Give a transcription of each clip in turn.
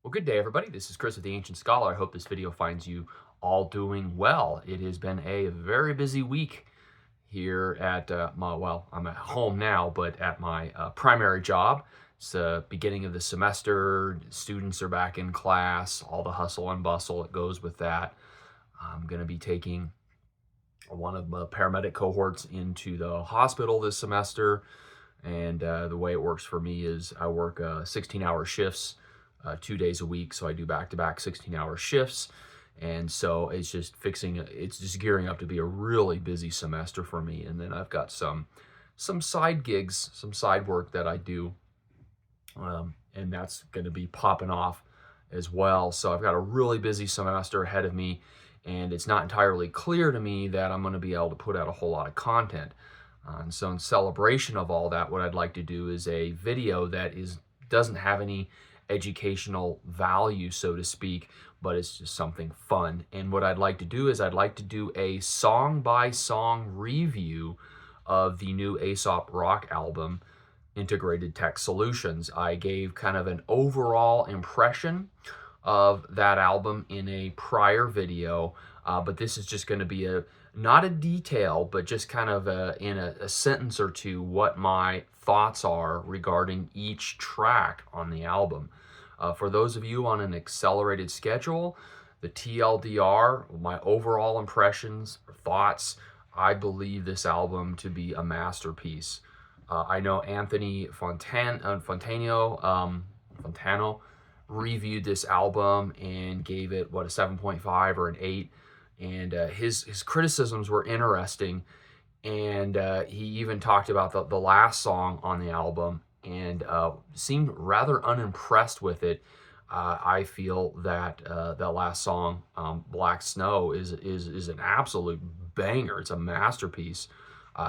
Well, good day, everybody. This is Chris with the Ancient Scholar. I hope this video finds you all doing well. It has been a very busy week here at I'm at home now, but at my primary job. It's the beginning of the semester. Students are back in class, all the hustle and bustle that goes with that. I'm going to be taking one of the paramedic cohorts into the hospital this semester. And the way it works for me is I work 16-hour shifts, 2 days a week. So I do back-to-back 16-hour shifts. And so it's just gearing up to be a really busy semester for me. And then I've got some side gigs, some side work that I do. And that's going to be popping off as well. So I've got a really busy semester ahead of me. And it's not entirely clear to me that I'm going to be able to put out a whole lot of content. And so in celebration of all that, what I'd like to do is a video that doesn't have any educational value, so to speak, but it's just something fun. And what I'd like to do is I'd like to do a song-by-song review of the new Aesop rock album, Integrated Tech Solutions. I gave kind of an overall impression of that album in a prior video, but this is just going to be not a detail, but just kind of in a sentence or two what my thoughts are regarding each track on the album. For those of you on an accelerated schedule, the TLDR, my overall impressions or thoughts, I believe this album to be a masterpiece. I know Anthony Fontano reviewed this album and gave it, what, a 7.5 or an 8. And his criticisms were interesting. And he even talked about the last song on the album and seemed rather unimpressed with it. I feel that that last song, Black Snow, is an absolute banger. It's a masterpiece.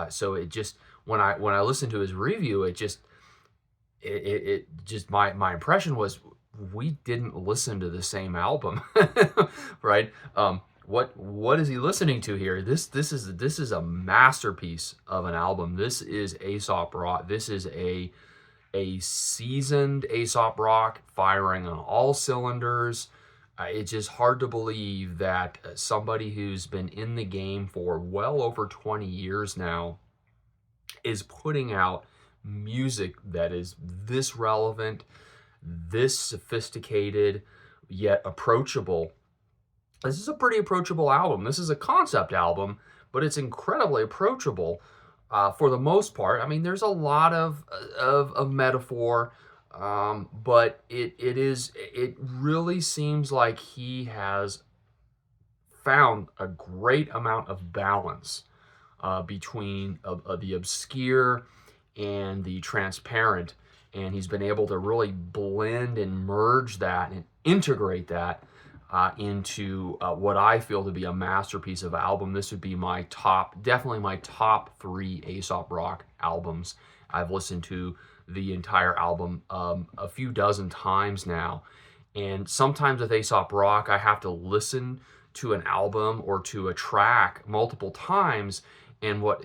So it just, when I listened to his review, it just my impression was we didn't listen to the same album, right? What is he listening to here? This is a masterpiece of an album. This is Aesop rock. This is a seasoned Aesop rock firing on all cylinders. It's just hard to believe that somebody who's been in the game for well over 20 years now is putting out music that is this relevant, this sophisticated, yet approachable. This is a pretty approachable album. This is a concept album, but it's incredibly approachable for the most part. I mean, there's a lot of metaphor, but it really seems like he has found a great amount of balance between the obscure and the transparent, and he's been able to really blend and merge that and integrate that into what I feel to be a masterpiece of album. This would be definitely my top 3 Aesop rock albums. I've listened to the entire album a few dozen times now, and sometimes with Aesop rock, I have to listen to an album or to a track multiple times, and what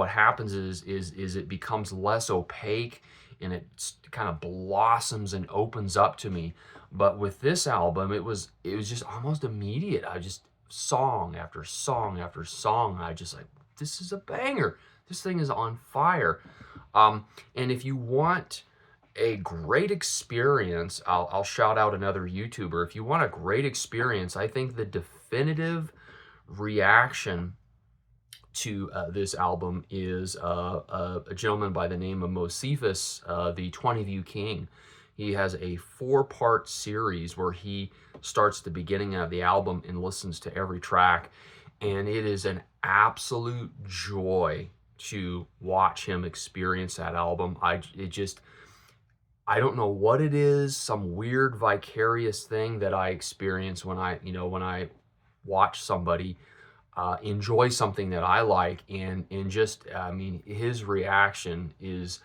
happens is it becomes less opaque and it kind of blossoms and opens up to me. But with this album, it was just almost immediate. I just, song after song after song, I just like, this is a banger. This thing is on fire. And if you want a great experience, I'll shout out another YouTuber. If you want a great experience, I think the definitive reaction to this album is a gentleman by the name of Josephus, the 20 View King. He has a 4-part series where he starts the beginning of the album and listens to every track, and it is an absolute joy to watch him experience that album. I don't know what it is, some weird vicarious thing that I experience when I watch somebody enjoy something that I like, and I mean, his reaction is,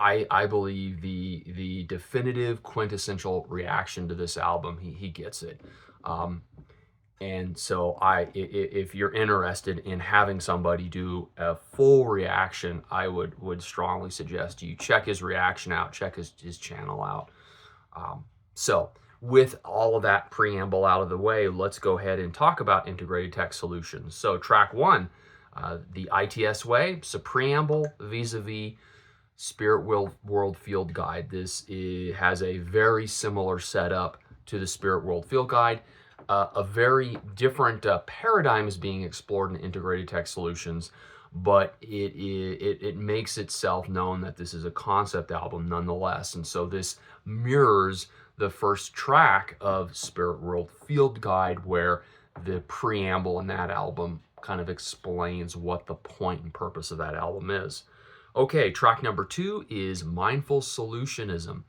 I believe, the definitive quintessential reaction to this album. He gets it. And so if you're interested in having somebody do a full reaction, I would strongly suggest you check his reaction out, check his channel out. So with all of that preamble out of the way, let's go ahead and talk about integrated text solutions. So track one, the ITS way, so preamble vis-a-vis Spirit World Field Guide. This has a very similar setup to the Spirit World Field Guide. A very different paradigm is being explored in integrated text solutions, but it makes itself known that this is a concept album nonetheless. And so this mirrors the first track of Spirit World Field Guide, where the preamble in that album kind of explains what the point and purpose of that album is. Okay, track number two is Mindful Solutionism.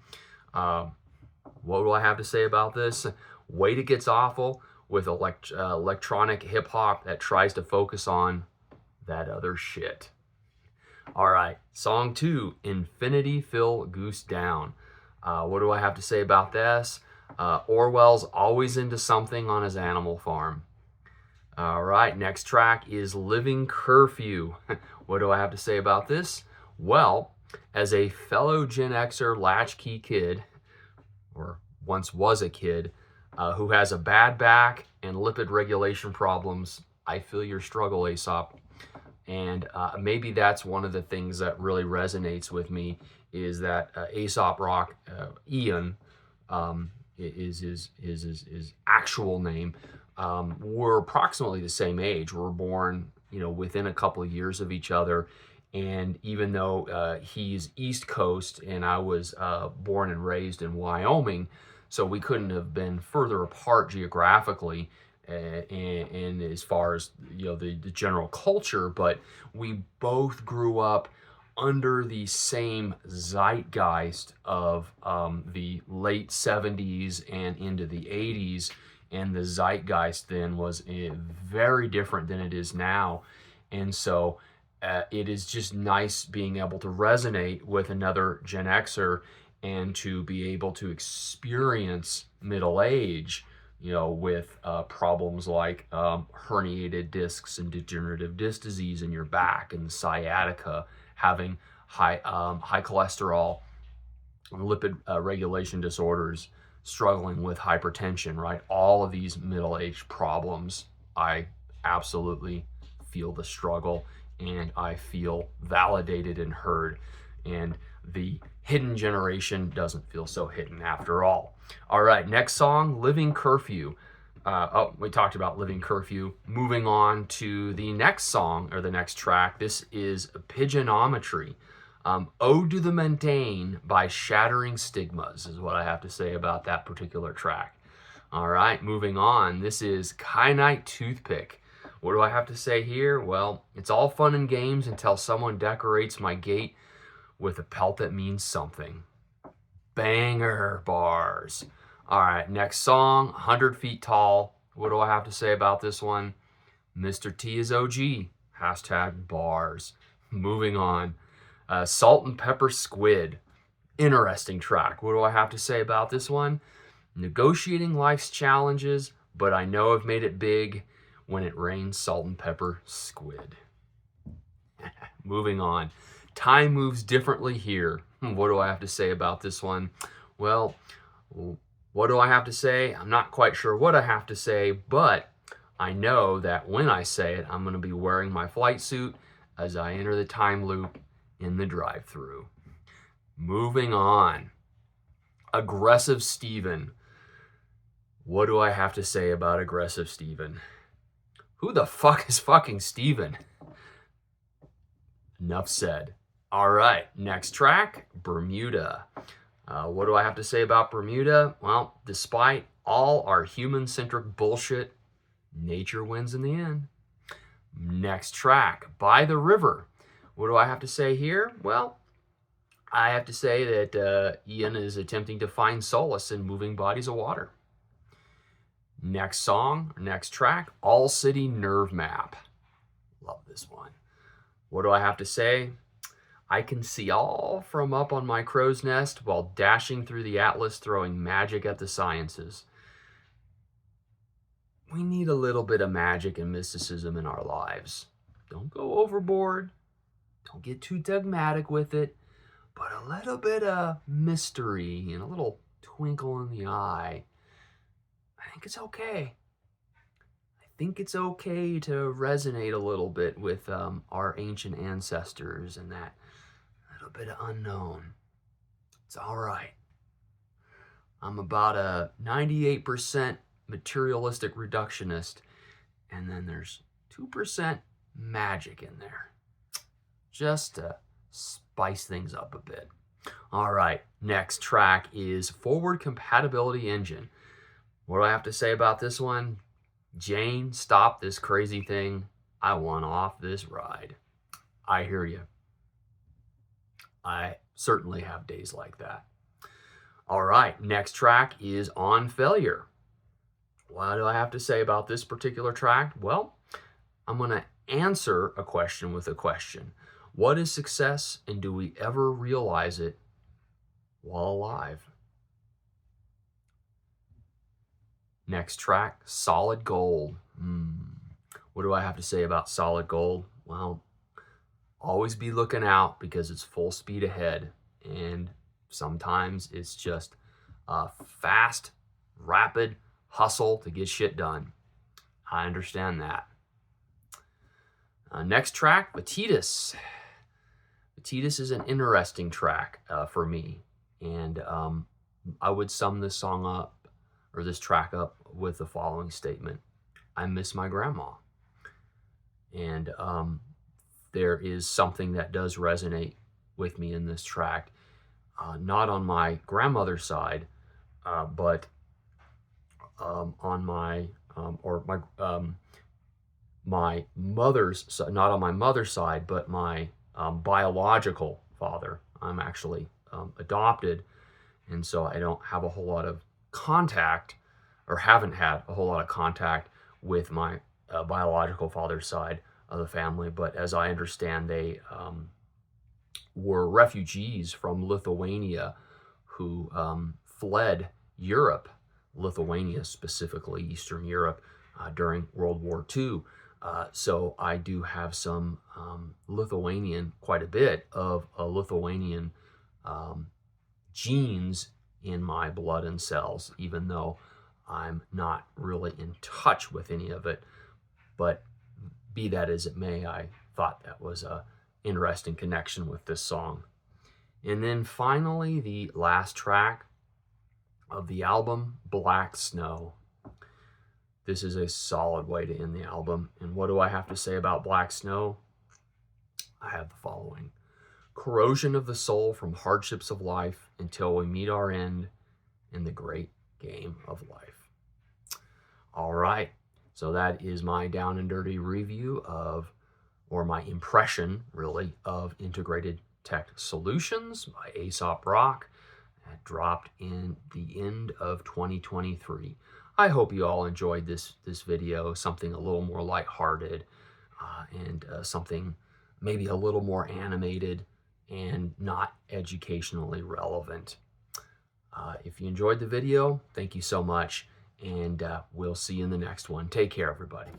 What do I have to say about this? Wait, it gets awful with electronic hip hop that tries to focus on that other shit. All right, song two, Infinity Fill Goose Down. What do I have to say about this? Orwell's always into something on his Animal Farm. All right, next track is Living Curfew. What do I have to say about this? Well, as a fellow Gen Xer latchkey kid, or once was a kid, who has a bad back and lipid regulation problems, I feel your struggle, Aesop. And maybe that's one of the things that really resonates with me, is that Aesop Rock, Ian, is his actual name. We're approximately the same age. We're born, within a couple of years of each other. And even though he's East Coast and I was born and raised in Wyoming, so we couldn't have been further apart geographically and as far as the general culture, but we both grew up under the same zeitgeist of the late 70s and into the 80s, and the zeitgeist then was very different than it is now. And so it is just nice being able to resonate with another Gen Xer and to be able to experience middle age, with problems like herniated discs and degenerative disc disease in your back and sciatica, having high cholesterol, lipid regulation disorders, struggling with hypertension, right? All of these middle-aged problems, I absolutely feel the struggle, and I feel validated and heard, and the hidden generation doesn't feel so hidden after all. All right, next song, Living Curfew. We talked about Living Curfew. Moving on to the next song, or the next track. This is Pigeonometry. Ode to the Mundane by Shattering Stigmas is what I have to say about that particular track. All right, moving on. This is Kyanite Toothpick. What do I have to say here? Well, it's all fun and games until someone decorates my gate with a pelt that means something. Banger bars. All right, next song, 100 Feet Tall. What do I have to say about this one? Mr. T is OG. Hashtag bars. Moving on. Salt and Pepper Squid. Interesting track. What do I have to say about this one? Negotiating life's challenges, but I know I've made it big when it rains salt and pepper squid. Moving on. Time moves differently here. What do I have to say about this one? Well, what do I have to say? I'm not quite sure what I have to say, but I know that when I say it, I'm going to be wearing my flight suit as I enter the time loop in the drive-thru. Moving on. Aggressive Steven. What do I have to say about Aggressive Steven? Who the fuck is fucking Steven? Enough said. All right, next track, Bermuda. What do I have to say about Bermuda? Well, despite all our human-centric bullshit, nature wins in the end. Next track, By the River. What do I have to say here? Well, I have to say that Ian is attempting to find solace in moving bodies of water. Next song, next track, All City Nerve Map. Love this one. What do I have to say? I can see all from up on my crow's nest while dashing through the atlas, throwing magic at the sciences. We need a little bit of magic and mysticism in our lives. Don't go overboard. Don't get too dogmatic with it, but a little bit of mystery and a little twinkle in the eye I think it's okay. I think it's okay to resonate a little bit with our ancient ancestors and that little bit of unknown. It's all right. I'm about a 98% materialistic reductionist, and then there's 2% magic in there, just to spice things up a bit. All right, next track is Forward Compatibility Engine. What do I have to say about this one? Jane, stop this crazy thing. I want off this ride. I hear you. I certainly have days like that. All right, next track is On Failure. What do I have to say about this particular track? Well, I'm going to answer a question with a question. What is success, and do we ever realize it while alive? Next track, Solid Gold. What do I have to say about Solid Gold? Well, always be looking out because it's full speed ahead, and sometimes it's just a fast, rapid hustle to get shit done. I understand that. Next track, Vetitus. Vetitus is an interesting track for me, and I would sum this song up, or this track up, with the following statement. I miss my grandma. And there is something that does resonate with me in this track, not on my grandmother's side, but on my my mother's side, not on my mother's side, but my biological father. I'm actually adopted, and so I don't have a whole lot of contact, or haven't had a whole lot of contact with my biological father's side of the family. But as I understand, they were refugees from Lithuania who fled Europe, Lithuania specifically, Eastern Europe, during World War II. So I do have some Lithuanian, quite a bit of Lithuanian genes in my blood and cells, even though I'm not really in touch with any of it. But be that as it may, I thought that was a interesting connection with this song. And then finally, the last track of the album, Black Snow. This is a solid way to end the album. And what do I have to say about Black Snow? I have the following. Corrosion of the soul from hardships of life until we meet our end in the great game of life. All right. So that is my down and dirty review of, or my impression really, of Integrated Tech Solutions by Aesop Rock. That dropped in the end of 2023. I hope you all enjoyed this video, something a little more lighthearted and something maybe a little more animated and not educationally relevant. If you enjoyed the video, thank you so much, and we'll see you in the next one. Take care, everybody.